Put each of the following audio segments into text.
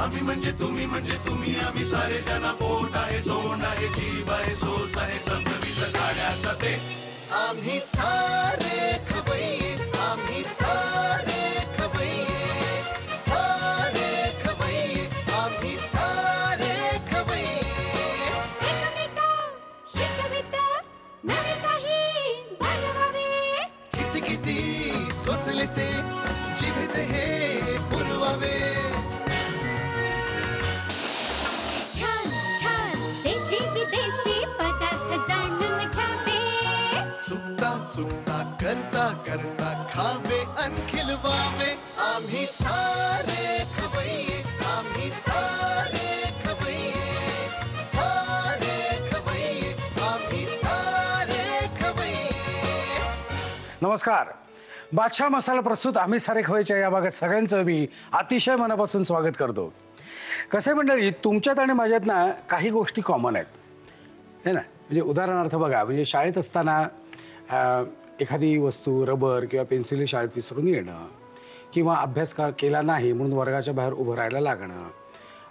आम्ही म्हणजे तुम्ही आम्ही सारे जना पोट आहे तोंड आहे जीव आहे सोस आहे चमचमीत गाण्याचा ते आम्ही सारे खवय्ये आम्ही सारे खवय्ये सारे खवय्ये आम्ही सारे खवय्ये एकमेका शिकवित नवे काही बनवावे किती किती चोचले ते जिभेचे हे पुरवावे छान छान देशी विदेशी पदार्थ जाणून घ्यावे चुकता चुकता करता करता खावे अन खिलवावे आम्ही सारे खवय्ये आम्ही सारे खवय्ये सारे खवय्ये आम्ही सारे खवय्ये. नमस्कार. बादशाह मसाला प्रस्तुत आम्ही सारे खवय्येच्या या भागात सगळ्यांचं मी अतिशय मनापासून स्वागत करतो. कसे मंडळी, तुमच्यात आणि माझ्यात ना काही गोष्टी कॉमन आहेत है ना. म्हणजे उदाहरणार्थ बघा, म्हणजे शाळेत असताना एखादी वस्तू रबर किंवा पेन्सिल शाळेत विसरून येणं किंवा अभ्यास केला नाही म्हणून वर्गाच्या बाहेर उभं राहायला लागणं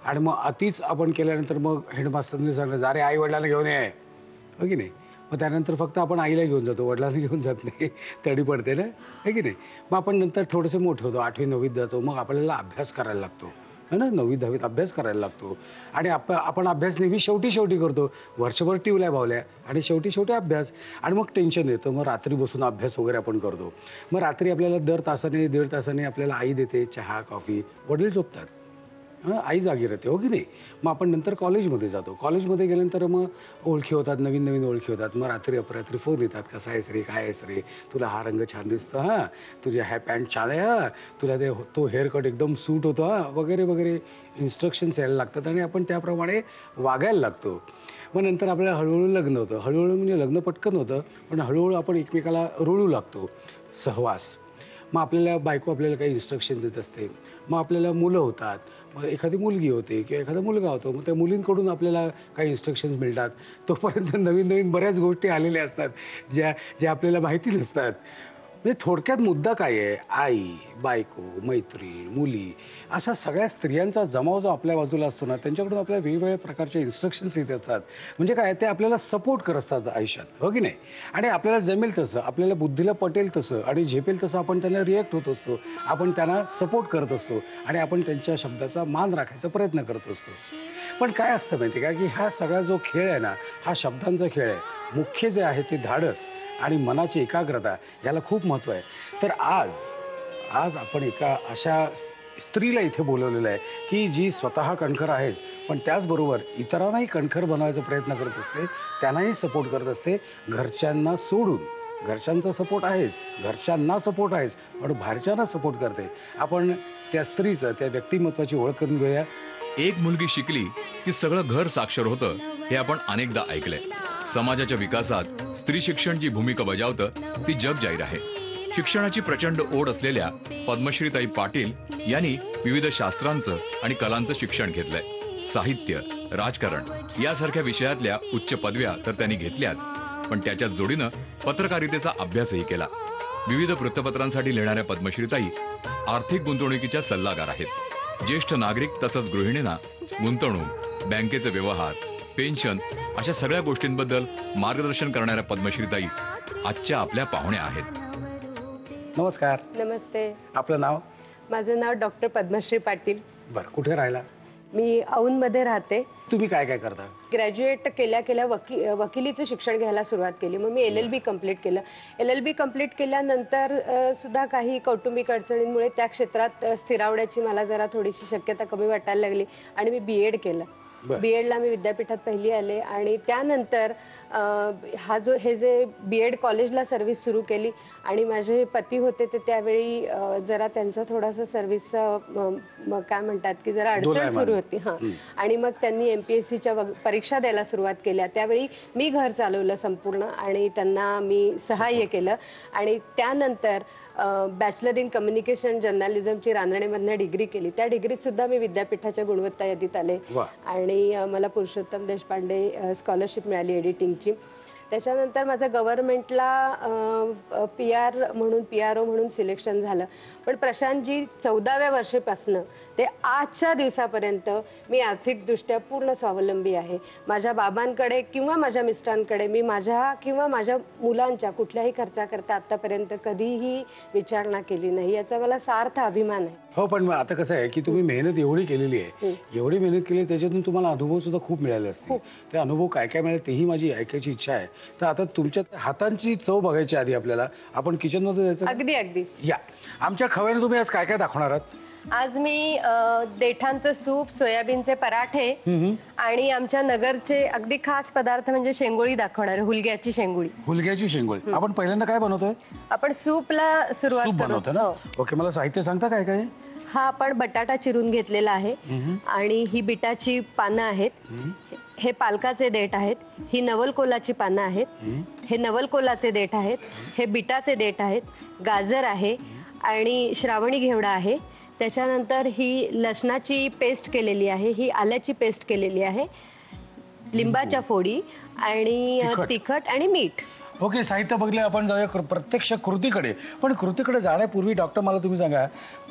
आणि मग अतिच आपण केल्यानंतर मग हेडमास्टरने सांगितलं अरे आई वडिलांना घेऊन ये, हो की नाही. मग त्यानंतर फक्त आपण आईला घेऊन जातो, वडिलांना घेऊन जात नाही, तडी पडते ना, है की नाही. मग आपण नंतर थोडेसे मोठे होतो, 8वी 9वीत जातो, मग आपल्याला अभ्यास करायला लागतो है ना. 9वी 10वीत अभ्यास करायला लागतो आणि आपण अभ्यास नेहमी शेवटी करतो. वर्षभर टिवल्या भावल्या आणि शेवटी अभ्यास आणि मग टेन्शन येतं. मग रात्री बसून अभ्यास वगैरे आपण करतो. मग रात्री आपल्याला दर तासाने 1.5 तासाने आपल्याला आई देते चहा कॉफी, वडील झोपतात, हां आई जागी राहते, हो की नाही. मग आपण नंतर कॉलेजमध्ये जातो. कॉलेजमध्ये गेल्यानंतर मग ओळखी होतात, नवीन ओळखी होतात. मग रात्री अपरात्री फोन येतात, कसा आहेस रे, काय आहेस रे, तुला हा रंग छान दिसतो, हां तुझी हा पॅन्ट छान आहे, हां तुला तो हेअरकट एकदम सूट होतो, हां वगैरे इन्स्ट्रक्शन्स यायला लागतात आणि आपण त्याप्रमाणे वागायला लागतो. मग नंतर आपल्याला हळूहळू लग्न होतं. हळूहळू म्हणजे लग्न पटकन होतं, पण हळूहळू आपण एकमेकाला रुळू लागतो, सहवास. मग आपल्याला बायको आपल्याला काही इन्स्ट्रक्शन देत असते. मग आपल्याला मुलं होतात, मग एखादी मुलगी होते किंवा एखादा मुलगा होतो. मग त्या मुलींकडून आपल्याला काही इन्स्ट्रक्शन्स मिळतात. तोपर्यंत नवीन बऱ्याच गोष्टी आलेल्या असतात ज्या आपल्याला माहिती नसतात. म्हणजे थोडक्यात मुद्दा काय आहे, आई बायको मैत्रीण मुली अशा सगळ्या स्त्रियांचा जमाव जो आपल्या बाजूला असतो ना, त्यांच्याकडून आपल्याला वेगवेगळ्या प्रकारचे इन्स्ट्रक्शन्स येत असतात. म्हणजे काय, ते आपल्याला सपोर्ट करत असतात आयुष्यात, हो की नाही. आणि आपल्याला जमेल तसं, आपल्याला बुद्धीला पटेल तसं आणि झेपेल तसं आपण त्यांना रिॲक्ट होत असतो, आपण त्यांना सपोर्ट करत असतो आणि आपण त्यांच्या शब्दाचा मान राखायचा प्रयत्न करत असतो. पण काय असतं माहिती का, की हा सगळा जो खेळ आहे ना, हा शब्दांचा खेळ आहे. मुख्य जे आहे ते धाडस आणि मनाची एकाग्रता, याला खूप महत्त्व आहे. तर आज आपण एका अशा स्त्रीला इथे बोलवलेलं आहे की जी स्वतः कणखर आहेच, पण त्याचबरोबर इतरांनाही कणखर बनवायचा प्रयत्न करत असते, त्यांनाही सपोर्ट करत असते. घरच्यांना सोडून, घरच्यांचा सपोर्ट आहेच, घरच्यांना सपोर्ट आहेच, पण बाहेरच्यांना सपोर्ट करते. आपण त्या स्त्रीचं, त्या व्यक्तिमत्वाची ओळख करून घेऊया. एक मुलगी शिकली की सगळं घर साक्षर होतं, हे आपण अनेकदा ऐकलंय. समाजाच्या विकासात स्त्री शिक्षण जी भूमिका बजावतं ती जग जाहीर आहे. शिक्षणाची प्रचंड ओढ असलेल्या पद्मश्रीताई पाटील यांनी विविध शास्त्रांचं आणि कलांचं शिक्षण घेतलंय. साहित्य, राजकारण यासारख्या विषयातल्या उच्च पदव्या तर त्यांनी घेतल्याच, पण त्याच्याच जोडीनं पत्रकारितेचा अभ्यासही केला. विविध वृत्तपत्रांसाठी लिहिणाऱ्या पद्मश्रीताई आर्थिक गुंतवणुकीच्या सल्लागार आहेत. ज्येष्ठ नागरिक तसंच गृहिणींना गुंतवणूक, बँकेचे व्यवहार, पेन्शन अशा सगळ्या गोष्टींबद्दल मार्गदर्शन करणाऱ्या पद्मश्रीताई आजच्या आपल्या पाहुण्या आहेत. नमस्कार. नमस्ते. आपलं नाव? माझं नाव डॉक्टर पद्मश्री पाटील. बरं, कुठे राहिला? मी औंधमध्ये राहते. तुम्ही काय करता? ग्रॅज्युएट केल्या वकिलीचं शिक्षण घ्यायला सुरुवात केली. मग मी LLB कम्प्लीट केलं. LLB कम्प्लीट केल्यानंतर सुद्धा काही कौटुंबिक अडचणींमुळे त्या क्षेत्रात स्थिरावण्याची मला जरा थोडीशी शक्यता कमी वाटायला लागली आणि मी BEd केलं. BEdला मी विद्यापीठात पहिली आले आणि त्यानंतर हे जे BEd कॉलेजला सर्व्हिस सुरू केली आणि माझे पती होते ते त्यावेळी जरा त्यांचा थोडासा सर्व्हिसचा काय म्हणतात की जरा अडचण सुरू होती. हां, आणि मग त्यांनी MPSCच्या परीक्षा द्यायला सुरुवात केल्या. त्यावेळी मी घर चालवलं संपूर्ण आणि त्यांना मी सहाय्य केलं आणि त्यानंतर बॅचलर इन कम्युनिकेशन जर्नलिझमची रांजणेमधनं डिग्री केली. त्या डिग्रीत सुद्धा मी विद्यापीठाच्या गुणवत्ता यादीत आले आणि मला पुरुषोत्तम देशपांडे स्कॉलरशिप मिळाली एडिटिंगची. त्याच्यानंतर माझं गव्हर्नमेंटला PRO म्हणून सिलेक्शन झालं. पण प्रशांतजी 14व्या वर्षापासून ते आजच्या दिवसापर्यंत मी आर्थिकदृष्ट्या पूर्ण स्वावलंबी आहे. माझ्या बाबांकडे किंवा माझ्या मिस्टरांकडे मी माझ्या किंवा माझ्या मुलांच्या कुठल्याही खर्चाकरता आतापर्यंत कधीही विचारणा केली नाही. याचा मला सार्थ अभिमान आहे. हो, पण आता कसं आहे की तुम्ही मेहनत एवढी केलेली आहे, एवढी मेहनत केली, त्याच्यातून तुम्हाला अनुभव सुद्धा खूप मिळाले असतील. ते अनुभव काय काय मिळाले तेही माझी ऐकायची इच्छा आहे. तर आता तुमच्या हातांची चव बघायची आधी आपल्याला. आपण किचनमध्ये जायचं. अगदी या आमच्या खव्याने तुम्ही आज काय काय दाखवणार आहात? आज मी देठांचं सूप, सोयाबीनचे पराठे आणि आमच्या नगरचे अगदी खास पदार्थ म्हणजे शेंगोळी दाखवणार. हुलग्याची शेंगोळी. हुलग्याची शेंगोळी. आपण पहिल्यांदा काय बनवतोय? आपण सूपला सुरुवात बनवतो ना. ओके, मला साहित्य सांगता काय काय? हा आपण बटाटा चिरून घेतलेला आहे आणि ही बिटाची पानं आहेत. हे पालकाचे देठ आहेत. ही नवलकोलाची पानं आहेत. हे नवलकोलाचे देठ आहेत. हे बिटाचे देठ आहेत. गाजर आहे आणि श्रावणी घेवडा आहे. त्याच्यानंतर ही लसणाची पेस्ट केलेली आहे. ही आल्याची पेस्ट केलेली आहे. लिंबाच्या फोडी आणि तिखट आणि मीठ. ओके, साहित्य बघले आपण. जाऊया प्रत्यक्ष कृतीकडे. पण कृतीकडे जाण्यापूर्वी डॉक्टर मला तुम्ही सांगा,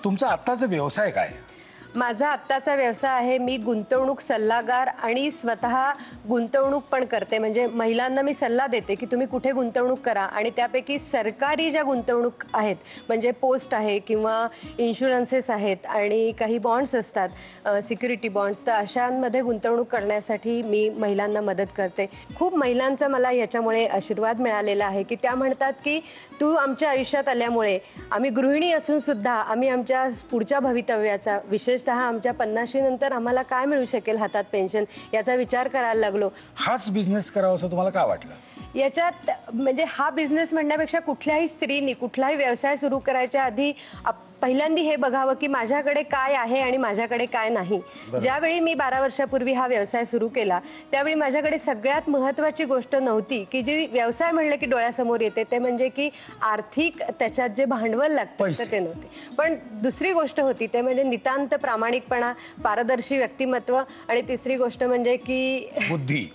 तुमचा आत्ताचा व्यवसाय काय? माझा आत्ताचा व्यवसाय आहे, मी गुंतवणूक सल्लागार आणि स्वतः गुंतवणूक पण करते. म्हणजे महिलांना मी सल्ला देते की तुम्ही कुठे गुंतवणूक करा आणि त्यापैकी सरकारी ज्या गुंतवणूक आहेत म्हणजे पोस्ट आहे किंवा इन्शुरन्सेस आहेत आणि काही बॉन्ड्स असतात, सिक्युरिटी बॉन्ड्स, तर अशांमध्ये गुंतवणूक करण्यासाठी मी महिलांना मदत करते. खूप महिलांचा मला याच्यामुळे आशीर्वाद मिळालेला आहे की त्या म्हणतात की तू आमच्या आयुष्यात आल्यामुळे आम्ही गृहिणी असून सुद्धा आम्ही आमच्या पुढच्या भवितव्याचा, विशेषतः आमच्या 50 नंतर आम्हाला काय मिळू शकेल हातात पेन्शन, याचा विचार करायला लागलो. हाच बिझनेस करावा असं तुम्हाला काय वाटलं? याच्यात म्हणजे हा बिझनेस म्हणण्यापेक्षा कुठल्याही स्त्रीनी कुठलाही व्यवसाय सुरू करायच्या आधी पहिल्यांदा हे बघावं की माझ्याकडे काय आहे आणि माझ्याकडे काय नाही. ज्यावेळी मी 12 वर्षापूर्वी हा व्यवसाय सुरू केला त्यावेळी माझ्याकडे सगळ्यात महत्वाची गोष्ट नव्हती की जी व्यवसाय म्हणलं की डोळ्यासमोर येते ते म्हणजे की आर्थिक त्याच्यात जे भांडवल लागतं तर ते नव्हते. पण दुसरी गोष्ट होती ते म्हणजे नितांत प्रामाणिकपणा, पारदर्शी व्यक्तिमत्व आणि तिसरी गोष्ट म्हणजे की बुद्धी.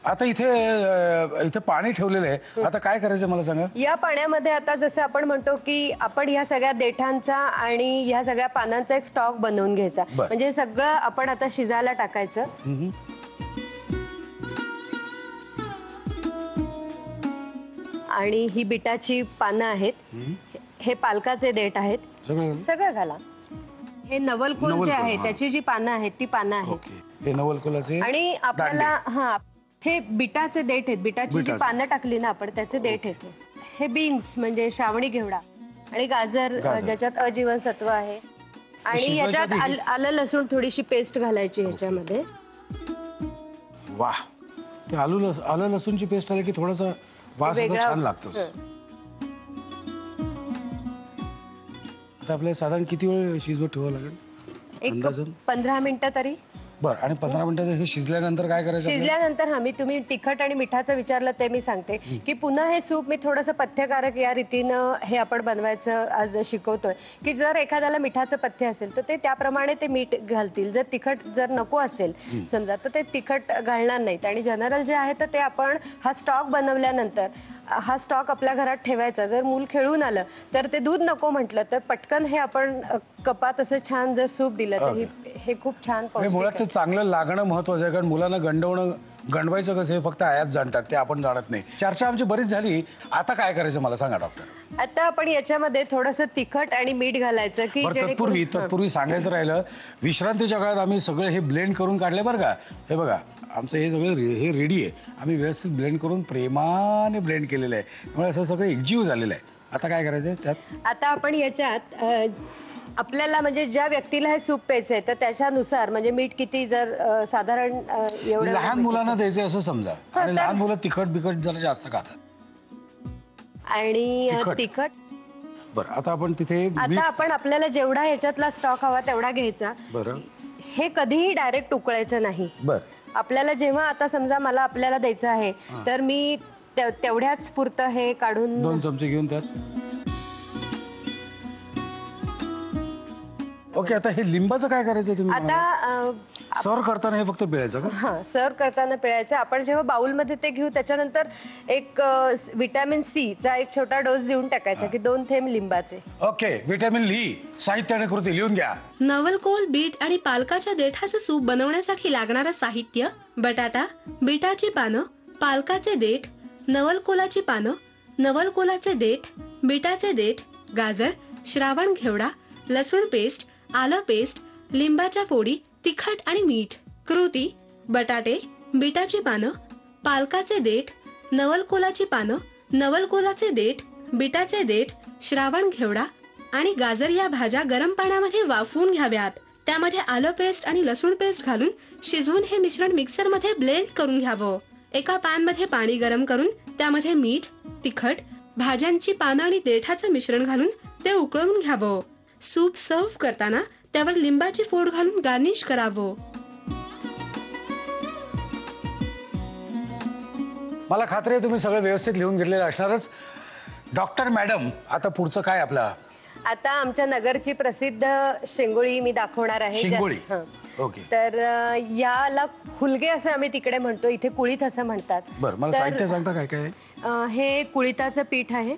आता इथे पाणी ठेवलेलं आहे. आता काय करायचं मला सांगा? या पाण्यामध्ये आता जसं आपण म्हणतो की आपण ह्या सगळ्या देठांचा आणि ह्या सगळ्या पानांचा एक स्टॉक बनवून घ्यायचा. म्हणजे हे सगळं आपण आता शिजायला टाकायचं. आणि ही बिटाची पानं आहेत. हे पालकाचे देठ आहेत. सगळं घाला. हे नवलकोल जे आहे त्याची जी पानं आहेत ती पानं आहेत. हे नवलकोलाचे. आणि आपल्याला हे बिटाचे देठ आहेत. बिटाची जी पानं टाकली ना आपण त्याचे देठ आहेत. हे बीन्स म्हणजे श्रावणी घेवडा आणि गाजर ज्याच्यात अजीवनसत्व आहे. आणि याच्यात आलं लसूण थोडीशी पेस्ट घालायची ह्याच्यामध्ये. वा, ते आलं लसूणची पेस्ट आली की थोडासा वास छान लागतो. आता आपल्याला साधारण किती वेळ शिजवत ठेवावं लागेल? एक 15 मिनिटं तरी. बरं. आणि 15 मिनिटं हे शिजल्यानंतर काय करायचं? शिजल्यानंतर तुम्ही तिखट आणि मिठाचं विचारलं ते मी सांगते की पुन्हा हे सूप मी थोडंसं पथ्यकारक या रीतीनं हे आपण बनवायचं आज शिकवतोय की जर एखाद्याला मिठाचं पथ्य असेल तर ते त्याप्रमाणे ते मीठ घालतील. जर तिखट जर नको असेल समजा तर ते तिखट घालणार नाहीत. आणि जनरल जे आहे तर ते आपण हा स्टॉक बनवल्यानंतर हा स्टॉक आपल्या घरात ठेवायचा. जर मूल खेळून आलं तर ते दूध नको म्हटलं तर पटकन हे आपण कपात असं छान जर सूप दिलं तर हे खूप छान पौष्टिक. मुळात ते चांगलं लागणं महत्वाचं आहे कारण मुलांना गंडवायचं कसं हे फक्त आयात जाणतात, ते आपण जाणत नाही. चर्चा आमची बरीच झाली. आता काय करायचं मला सांगा डॉक्टर? आता आपण याच्यामध्ये थोडंसं तिखट आणि मीठ घालायचं की तत्पूर्वी सांगायचं राहिलं, विश्रांतीच्या काळात आम्ही सगळं हे ब्लेंड करून काढले बरं का. हे बघा आमचं हे सगळं हे रेडी आहे. आम्ही व्यवस्थित ब्लेंड करून प्रेमाने ब्लेंड केलेलं आहे. त्यामुळे असं सगळं एकजीव झालेलं आहे. आता काय करायचंय त्यात? आता आपण याच्यात आपल्याला म्हणजे ज्या व्यक्तीला हे सूप प्यायचंय तर त्याच्यानुसार म्हणजे मीठ किती जर साधारण एवढं लहान मुलांना द्यायचं असं समजा. आणि लहान मुलं तिखट जरा जास्त खातात. आणि तिखट. बरं. आता आपण तिथे आपण आपल्याला जेवढा ह्याच्यातला स्टॉक हवा तेवढा घ्यायचा. बरं. हे कधीही डायरेक्ट उकळायचं नाही. बरं. आपल्याला जेव्हा आता समजा मला आपल्याला द्यायचं आहे तर मी तेवढ्याच पुरतं हे काढून 2 चमचे घेऊन त्यात. ओके, आता हे लिंबाचं काय करायचं तुम्ही? आता सर्व करताना हे फक्त पिळायचं का? हा, सर्व करताना पिळायचं. आपण जेव्हा बाउलमध्ये ते घेऊ त्याच्यानंतर एक व्हिटॅमिन सी चा एक छोटा डोस देऊन टाकायचा की 2 थेंब लिंबाचे. ओके, व्हिटॅमिन ली. साहित्य आणि कृती लिहून घ्या. नवलकोल, बीट आणि पालकाच्या देठाचं सूप बनवण्यासाठी लागणारं साहित्य: बटाटा, बीटाची पानं, पालकाचे देठ, नवलकोलाची पानं, नवलकोलाचे देठ, बीटाचे देठ, गाजर, श्रावण घेवडा, लसूण पेस्ट, आलं पेस्ट, लिंबाच्या फोडी, तिखट आणि मीठ. कृती: बटाटे, बीटाची पानं, पालकाचे देठ, नवलकोलाची पानं, नवलकोलाचे देठ, बीटाचे देठ, श्रावण घेवडा आणि गाजर या भाज्या गरम पाण्यामध्ये वाफवून घ्याव्यात. त्यामध्ये आलं पेस्ट आणि लसूण पेस्ट घालून शिजवून हे मिश्रण मिक्सरमध्ये ब्लेंड करून घ्यावं. एका पॅन मध्ये पाणी गरम करून त्यामध्ये मीठ, तिखट, भाज्यांची पानं आणि देठाचं मिश्रण घालून ते उकळून घ्यावं. सूप सर्व्ह करताना त्यावर लिंबाची फोड घालून गार्निश करावं. मला खात्री आहे तुम्ही सगळं व्यवस्थित लिहून घेतलेलं असणारच. डॉक्टर मॅडम, आता पुढचं काय आपला? आता आमच्या नगरची प्रसिद्ध शेंगोळी मी दाखवणार आहे. शेंगोळी. हं. ओके, तर याला हुलगे असं आम्ही तिकडे म्हणतो, इथे कुळीथ असं म्हणतात. बरं, मला साहित्य सांगता काय काय? हे कुळिथाचं पीठ आहे,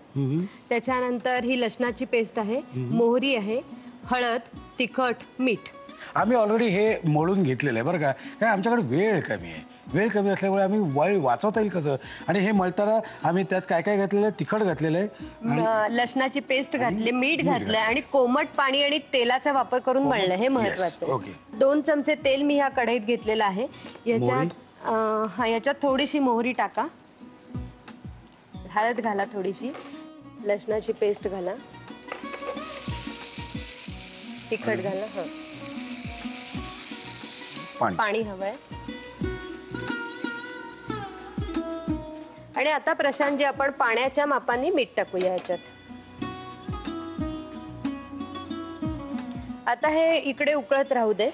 त्याच्यानंतर ही लसणाची पेस्ट आहे, मोहरी आहे, हळद, तिखट, मीठ. आम्ही ऑलरेडी हे मोडून घेतलेलं आहे बरं का. काय आमच्याकडे वेळ कमी आहे. वेळ कमी असल्यामुळे आम्ही वेळ वाचवता येईल कसं. आणि हे मळताना आम्ही त्यात काय काय घातलेलं आहे? तिखट घातलेलं आहे, लसणाची पेस्ट घातली, मीठ घातलंय आणि कोमट पाणी आणि तेलाचा वापर करून मळलं, हे महत्वाचं आहे. ओके, 2 चमचे तेल मी ह्या कढईत घेतलेलं आहे. याच्यात थोडीशी मोहरी टाका, हळद घाला, थोडीशी लसणाची पेस्ट घाला, तिखट घाला, पाणी हवंय. आणि आता प्रशांतजी आपण पाण्याच्या मापाने मीठ टाकूया याच्यात. आता हे इकडे उकळत राहू दे.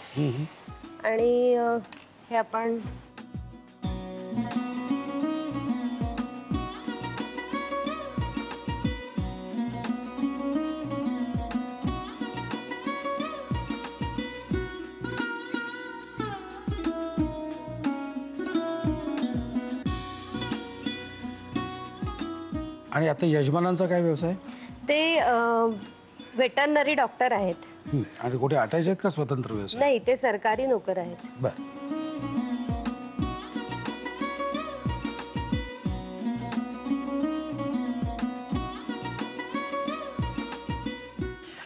आणि हे आपण आणि आता यजमानांचा काय व्यवसाय? ते वेटरनरी डॉक्टर आहेत. आणि कुठे आटायचे आहेत का स्वतंत्र व्यवसाय? नाही, ते सरकारी नोकर आहेत. बर.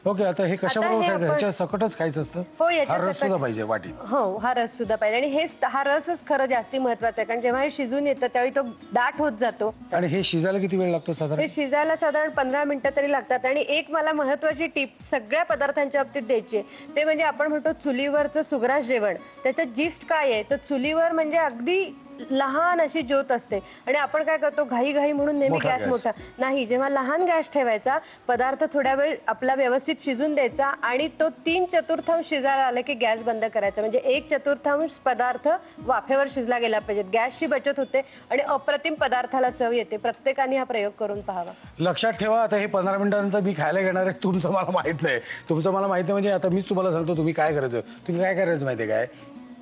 ओके, आता हे कशाबरोबर खायचं? ह्याच्या सकटच खायचं असतं? हो, हा रस सुद्धा पाहिजे वाटीत. हो, हा रस सुद्धा पाहिजे. आणि हा रसच खरं जास्ती महत्वाचा आहे, कारण जेव्हा हे शिजून येतं त्यावेळी तो दाट होत जातो. आणि हे शिजायला किती वेळ लागतो साधारण? हे शिजायला साधारण 15 मिनिटं तरी लागतात. आणि एक मला महत्वाची टीप सगळ्या पदार्थांच्या बाबतीत द्यायची आहे, ते म्हणजे आपण म्हणतो चुलीवरचं सुग्रास जेवण. त्याचं जिस्ट काय आहे तर चुलीवर म्हणजे अगदी लहान अशी ज्योत असते आणि आपण काय करतो घाई म्हणून नेहमी गॅस मोठा नाही. जेव्हा लहान गॅस ठेवायचा, पदार्थ थोड्या वेळ आपला व्यवस्थित शिजून द्यायचा आणि तो 3/4 शिजायला आला की गॅस बंद करायचा. म्हणजे 1/4 पदार्थ वाफेवर शिजला गेला पाहिजे. गॅसची बचत होते आणि अप्रतिम पदार्थाला चव येते. प्रत्येकाने हा प्रयोग करून पाहावा. लक्षात ठेवा, आता हे 15 मिनिटानंतर मी खायला घेणार आहे. तुमचं मला माहित नाही, तुमचं मला माहित नाही. म्हणजे आता मीच तुम्हाला सांगतो तुम्ही काय करायचं. तुम्ही काय करायचं माहितीये काय?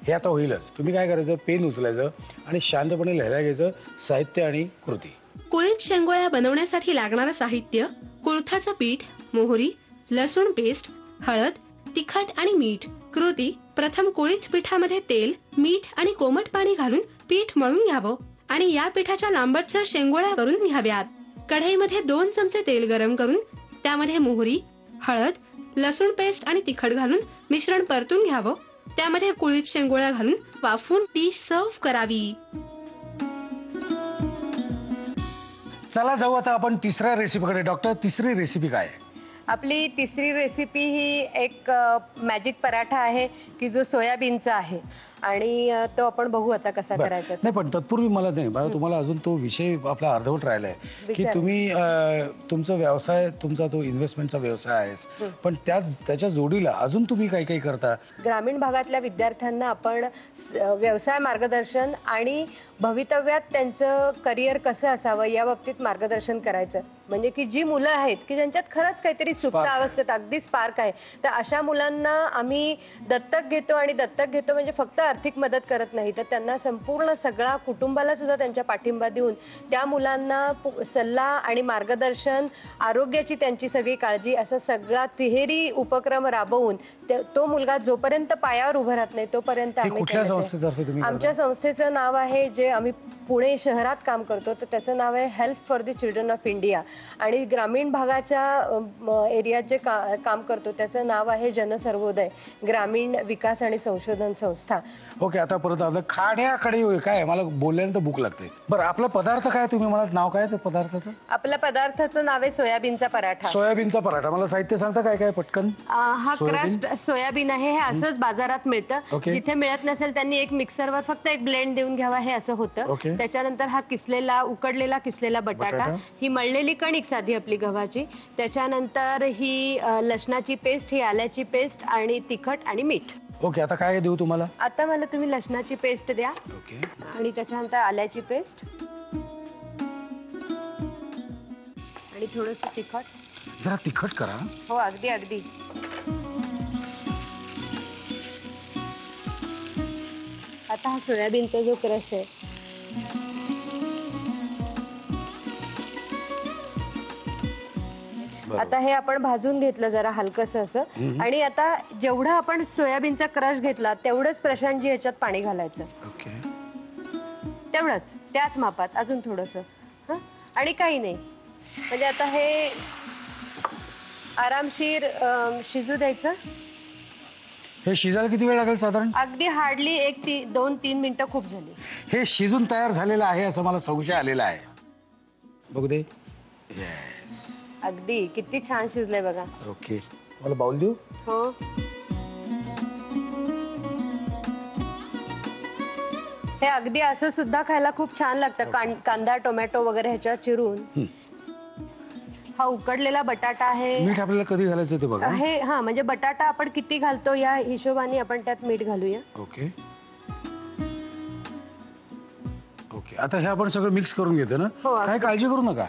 हे आता होईलच. तुम्ही काय करायचं, पेन उचलायचं आणि शांतपणे लिहायला घ्यायचं साहित्य आणि कृती. कुळीथ शेंगोळ्या बनवण्यासाठी लागणारं साहित्य: कुळथाचं पीठ, मोहरी, लसूण पेस्ट, हळद, तिखट आणि मीठ. कृती: प्रथम कुळीथ पिठामध्ये तेल, मीठ आणि कोमट पाणी घालून पीठ मळून घ्यावं आणि या पिठाच्या लांबटसर शेंगोळ्या करून घ्याव्यात. कढईमध्ये 2 चमचे तेल गरम करून त्यामध्ये मोहरी, हळद, लसूण पेस्ट आणि तिखट घालून मिश्रण परतून घ्यावं. त्यामध्ये कुळीथ शेंगोळ्या घालून वाफवून डिश सर्व्ह करावी. चला जाऊ आता आपण तिसऱ्या रेसिपीकडे. डॉक्टर, तिसरी रेसिपी काय आहे? आपली तिसरी रेसिपी ही एक मॅजिक पराठा आहे की जो सोयाबीनचा आहे. आणि तो आपण बघू आता कसा बरं. करायचा. नाही पण तत्पूर्वी मला तुम्हाला अजून तो विषय आपला अर्धवट राहिलाय की विचार. तुम्ही तुमचा व्यवसाय, तुमचा तो इन्व्हेस्टमेंटचा व्यवसाय आहे, पण त्याच्या जोडीला अजून तुम्ही काही काही करता. ग्रामीण भागातल्या विद्यार्थ्यांना आपण व्यवसाय मार्गदर्शन आणि भवितव्यात त्यांचं करिअर कसं असावं या बाबतीत मार्गदर्शन करायचं. म्हणजे की जी मुलं आहेत की ज्यांच्यात खरंच काहीतरी सुप्त Spark आहे. अवस्थेत अगदी स्पार्क आहे, तर अशा मुलांना आम्ही दत्तक घेतो. आणि दत्तक घेतो म्हणजे फक्त आर्थिक मदत करत नाही, तर त्यांना संपूर्ण सगळा कुटुंबाला सुद्धा त्यांच्या पाठिंबा देऊन त्या मुलांना सल्ला आणि मार्गदर्शन, आरोग्याची त्यांची सगळी काळजी, असा सगळा तिहेरी उपक्रम राबवून तो मुलगा जोपर्यंत पायावर उभं राहत नाही तोपर्यंत हे आम्ही कुठल्या त्याला संस्थेतर्फे तुम्ही आमच्या संस्थेचं नाव आहे, जे आम्ही पुणे शहरात काम करतो, तर त्याचं नाव आहे help for the children of India. आणि ग्रामीण भागाच्या एरियात जे काम करतो त्याचं नाव आहे जनसर्वोदय ग्रामीण विकास आणि संशोधन संस्था. ओके, आता परत आपलं खाण्याकडे काय, मला बोलल्यानंतर भूक लागते. बरं, आपला पदार्थ काय, तुम्ही मला नाव काय त्या पदार्थाचं? आपल्या पदार्थाचं नाव आहे सोयाबीनचा पराठा. सोयाबीनचा पराठा. मला साहित्य सांगता काय काय पटकन? हा सोयाबीन? क्रस्ट सोयाबीन आहे, हे असंच बाजारात मिळतं. ओके. जिथे मिळत नसेल त्यांनी एक मिक्सरवर फक्त एक ब्लेंड देऊन घ्यावा, हे असं होतं. ओके. त्याच्यानंतर हा उकडलेला किसलेला बटाटा, ही मळलेली कणिक साधी आपली गव्हाची, त्याच्यानंतर ही लसणाची पेस्ट, ही आल्याची पेस्ट आणि तिखट आणि मीठ. ओके, आता काय देऊ तुम्हाला? आता मला तुम्ही लसणाची पेस्ट द्या ओके, आणि त्याच्यानंतर आल्याची पेस्ट आणि थोडंसं तिखट. जरा तिखट करा. हो, अगदी अगदी. आता हा सोयाबीनचा जो क्रश आहे आता हे आपण भाजून घेतलं जरा हलकंसं असं. आणि आता जेवढं आपण सोयाबीनचा क्रश घेतला तेवढंच प्रशांतजी ह्याच्यात पाणी घालायचं. ओके, तेवढंच त्याच मापात, अजून थोडंसं. आणि काही नाही, म्हणजे आता हे आरामशीर शिजू द्यायचं. हे शिजायला किती वेळ लागेल साधारण? अगदी हार्डली 2-3 मिनिटं खूप झाली. हे शिजून तयार झालेलं आहे असं मला संशय आलेला आहे. बघू दे. अगदी किती छान शिजलंय बघा. ओके, मला बाउल देऊ? हो, हे अगदी असं सुद्धा खायला खूप छान लागतं. कांदा टोमॅटो वगैरे ह्याच्यात चिरून. हा उकडलेला बटाटा आहे. मीठ आपल्याला कधी घालायचं ते बघा. हा, म्हणजे बटाटा आपण किती घालतो या हिशोबाने आपण त्यात मीठ घालूया. ओके ओके, आता हे आपण सगळं मिक्स करून घेतो ना? हो, काय काळजी करू नका,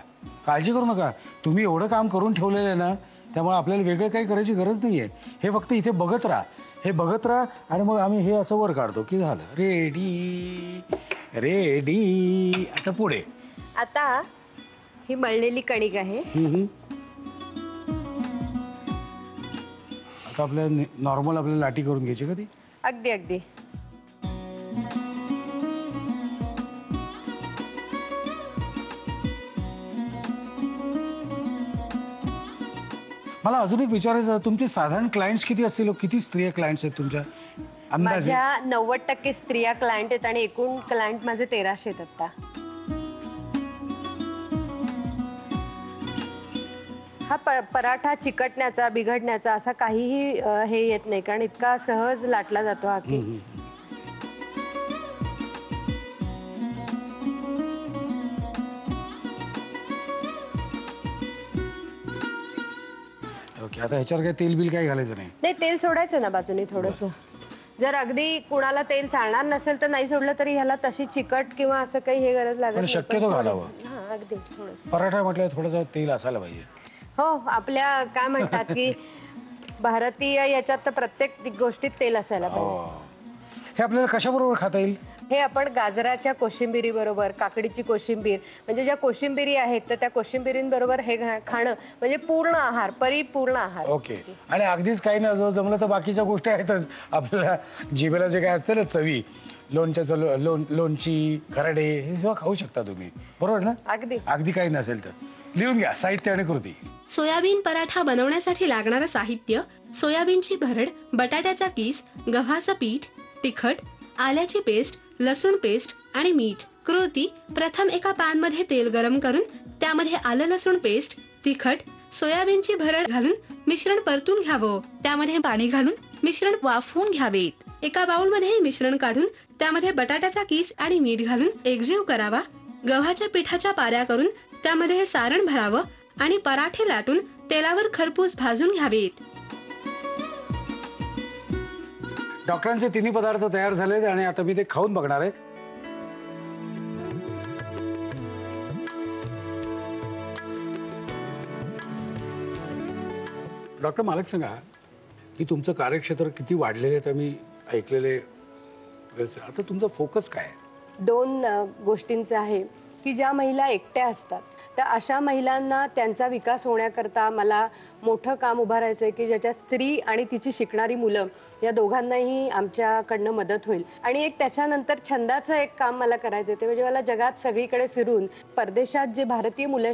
काळजी करू नका. तुम्ही एवढं काम करून ठेवलेलं आहे ना, त्यामुळे आपल्याला वेगळं काही करायची गरज नाहीये. हे फक्त इथे बघत राहा, हे बघत राहा, आणि मग आम्ही हे असं वर काढतो की झालं रेडी रेडी. आता पुढे आता ही मळलेली कणिक आहे. आता आपल्याला नॉर्मल आपल्याला लाटी करून घ्यायची का ती? अगदी अगदी. मला अजून एक विचारायचं, तुमचे साधारण क्लायंट्स किती असतील? किती स्त्रिया क्लायंट्स आहेत तुमच्या अंदाजे? माझ्या 90% स्त्रिया क्लायंट आहेत आणि एकूण क्लायंट माझे 1300 आहेत आता. हा पराठा चिकटण्याचा, बिघडण्याचा असा काहीही हे येत नाही, कारण इतका सहज लाटला जातो हा केक. ओके, आता ह्याच्यावर काय तेल बिल काही घालायचं नाही? नाही, तेल सोडायचं ना बाजूने थोडंसं. जर अगदी कुणाला तेल चालणार नसेल तर नाही सोडलं तरी ह्याला तशी चिकट किंवा असं काही हे गरज लागत पण नाही. शक्यतो घालावं. हा, अगदी थोडंसं. पराठा म्हटलं थोडंसं तेल असायला पाहिजे. हो, आपल्या काय म्हणतात की भारतीय याच्यात तर प्रत्येक गोष्टीत तेल असायला पाहिजे. हे आपल्याला कशाबरोबर खाता येईल? हे आपण गाजराच्या कोशिंबिरी बरोबर, काकडीची कोशिंबीर, म्हणजे ज्या कोशिंबिरी आहेत तर त्या कोशिंबिरींबरोबर हे खाणं म्हणजे पूर्ण आहार, परिपूर्ण आहार. ओके, आणि अगदीच काही ना, जमलं तर बाकीच्या गोष्टी आहेतच आपल्याला जिभेला जे काय असतं ना चवी, लोणची, खराडे, हे सुद्धा खाऊ शकता तुम्ही, बरोबर ना? अगदी अगदी काही नसेल तर लिहून घ्या साहित्य आणि कृती. सोयाबीन पराठा बनवण्यासाठी लागणारं साहित्य: सोयाबीनची भरड, बटाट्याचा किस, गव्हाचं पीठ, तिखट, आल्याची पेस्ट, लसूण पेस्ट आणि मीठ. कृती: प्रथम एका पॅन मध्ये तेल गरम करून त्यामध्ये आलं लसूण पेस्ट, तिखट, सोयाबीनची भरड घालून मिश्रण परतून घ्यावं. त्यामध्ये पाणी घालून मिश्रण वाफवून घ्यावे. एका बाउलमध्ये हे मिश्रण काढून त्यामध्ये बटाट्याचा किस आणि मीठ घालून एकजीव करावा. गव्हाच्या पिठाच्या पाऱ्या करून त्यामध्ये हे सारण भरावं आणि पराठे लाटून तेलावर खरपूस भाजून घ्यावेत. डॉक्टरांचे तिन्ही पदार्थ तयार झालेत आणि आता मी ते खाऊन बघणार आहे. डॉक्टर मला एक सांगा की तुमचं कार्यक्षेत्र किती वाढलेलं आहे, मी ऐकलेले. आता तुमचा फोकस काय आहे? 2 गोष्टींचं आहे की ज्या महिला एकट्या असतात तर अशा महिलांना त्यांचा विकास होण्याकरता मला मोठं काम उभारायचं आहे की ज्याच्यात स्त्री आणि तिची शिकणारी मुलं या दोघांनाही आमच्याकडनं मदत होईल. आणि एक त्याच्यानंतर छंदाचं एक काम मला करायचं ते म्हणजे मला जगात सगळीकडे फिरून परदेशात जे भारतीय मुलं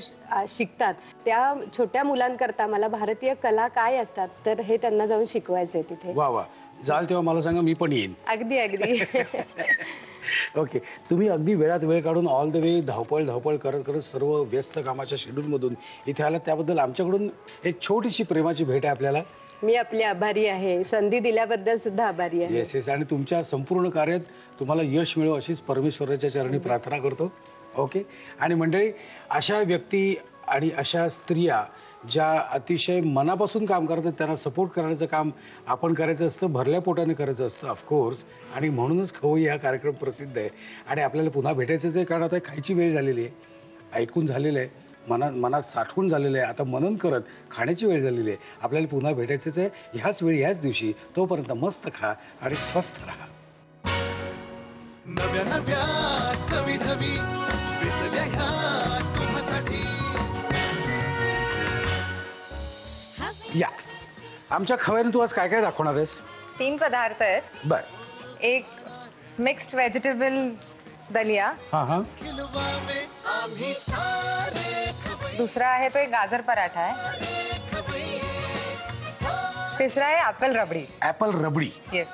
शिकतात त्या छोट्या मुलांकरता मला भारतीय कला काय असतात तर हे त्यांना जाऊन शिकवायचंय तिथे. वा वा, जाल तेव्हा मला सांगा, मी पण येईन. अगदी अगदी. ओके, तुम्ही अगदी वेळात वेळ काढून ऑल द वे धावपळ करत करत सर्व व्यस्त कामाच्या शेड्यूलमधून इथे आला त्याबद्दल आमच्याकडून एक छोटीशी प्रेमाची भेट आहे आपल्याला. मी आपली आभारी आहे, संधी दिल्याबद्दल सुद्धा आभारी आहे. येस येस, आणि तुमच्या संपूर्ण कार्यात तुम्हाला यश मिळो अशीच परमेश्वराच्या चरणी प्रार्थना करतो. ओके, आणि मंडळी, अशा व्यक्ती आणि अशा स्त्रिया ज्या अतिशय मनापासून काम करतात त्यांना सपोर्ट करण्याचं काम आपण करायचं असतं, भरल्या पोटाने करायचं असतं ऑफकोर्स. आणि म्हणूनच खवई हा कार्यक्रम प्रसिद्ध आहे. आणि आपल्याला पुन्हा भेटायचंच आहे, कारण आता खायची वेळ झालेली आहे, ऐकून झालेलं आहे, मनात साठवून झालेलं आहे, आता मनन करत खाण्याची वेळ झालेली आहे. आपल्याला पुन्हा भेटायचंच आहे ह्याच वेळी ह्याच दिवशी. तोपर्यंत मस्त खा आणि स्वस्थ राहा. नव्या नव्या चवी धवी विसरल्या ह्या तुम्हासाठी. या आमच्या खव्याने तू आज काय काय दाखवणार आहेस? 3 पदार्थ आहेत. बर. एक मिक्स्ड व्हेजिटेबल दलिया, हा हा. खिलवावे आम्ही सारे खवई दुसरा आहे तो एक गाजर पराठा आहे, खवई. तिसरा आहे apple rabri. Apple rabri. Yes.